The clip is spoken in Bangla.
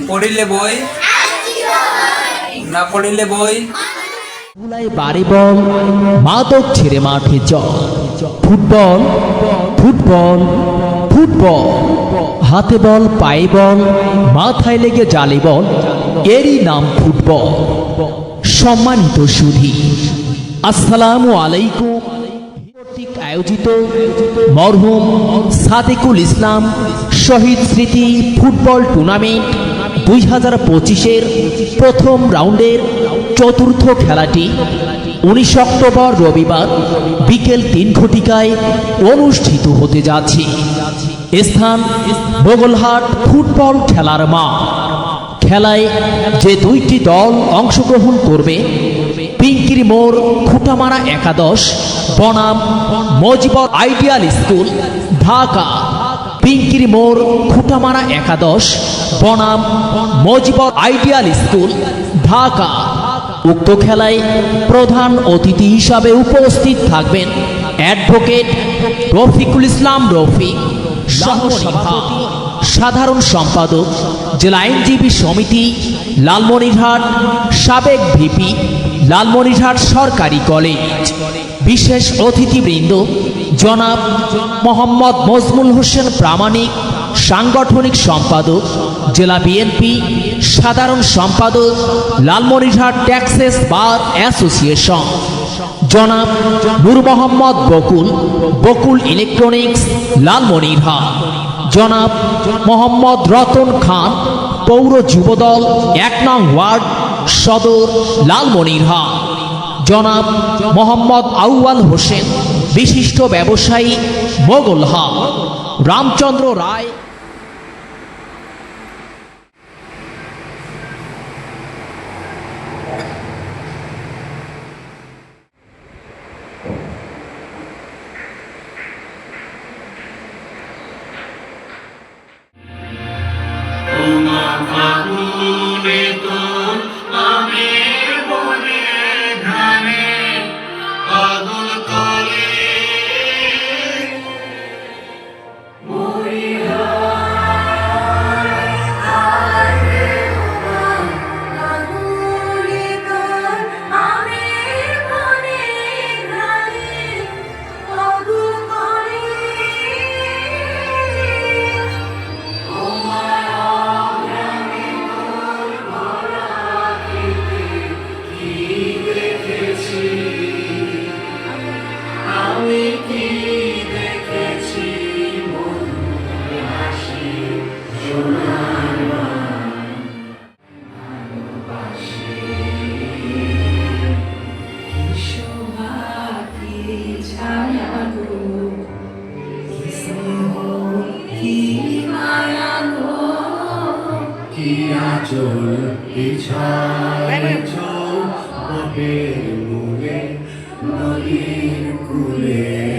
পড়িলে বই না পড়িলে বই। বাড়ি বল মাদক ছেড়ে মাঠে চল, ফুটবল ফুটবল ফুটবল, হাতে বল পায়ে বল মাথায় লেগে জালে বল, এরই নাম ফুটবল। সম্মানিত সুধী, আসসালামু আলাইকুম। কর্তৃক আয়োজিত মরহুম সাদেকুল ইসলাম শহীদ স্মৃতি ফুটবল টুর্নামেন্ট 2025-এর প্রথম রাউন্ডের চতুর্থ খেলাটি 19 অক্টোবর রবিবার বিকেল 3 ঘটিকায় অনুষ্ঠিত হতে যাচ্ছে। স্থান মোগলহাট ফুটবল খেলার মাঠ। খেলায় যে দুইটি দল অংশগ্রহণ করবে, পিঙ্কির মোড় খুঁটামারা একাদশ বনাম মজিবর আইডিয়াল স্কুল ঢাকা। পিঙ্কির মোড় খুঁটামারা একাদশ বনাম মজিবর আইডিয়াল স্কুল ঢাকা। উক্ত খেলায় প্রধান অতিথি হিসাবে উপস্থিত থাকবেন অ্যাডভোকেট রফিকুল ইসলাম রফিক, সহ-সভাপতি সাধারণ সম্পাদক জেলা আইনজীবী সমিতি লালমনিরহাট, সাবেক ভিপি লালমনিরহাট সরকারি কলেজ। বিশেষ অতিথিবৃন্দ জনাব মোহাম্মদ মজমুল হোসেন প্রামাণিক, সাংগঠনিক সম্পাদক জেলা বিএনপি, সাধারণ সম্পাদক লালমনিরহাট ট্যাক্সেস বার অ্যাসোসিয়েশন জনাব নূর মোহাম্মদ বকুল, বকুল ইলেকট্রনিক্স লালমনিরহাট জনাব মোহাম্মদ রতন খান, পৌর যুবদল 1 নং ওয়ার্ড সদর লালমনিরহাট জনাব মোহাম্মদ আউয়াল হোসেন, বিশিষ্ট ব্যবসায়ী মোগলহাট রামচন্দ্র রায়। চল বিছাইছ বাপের মূলে নদীর কূলে।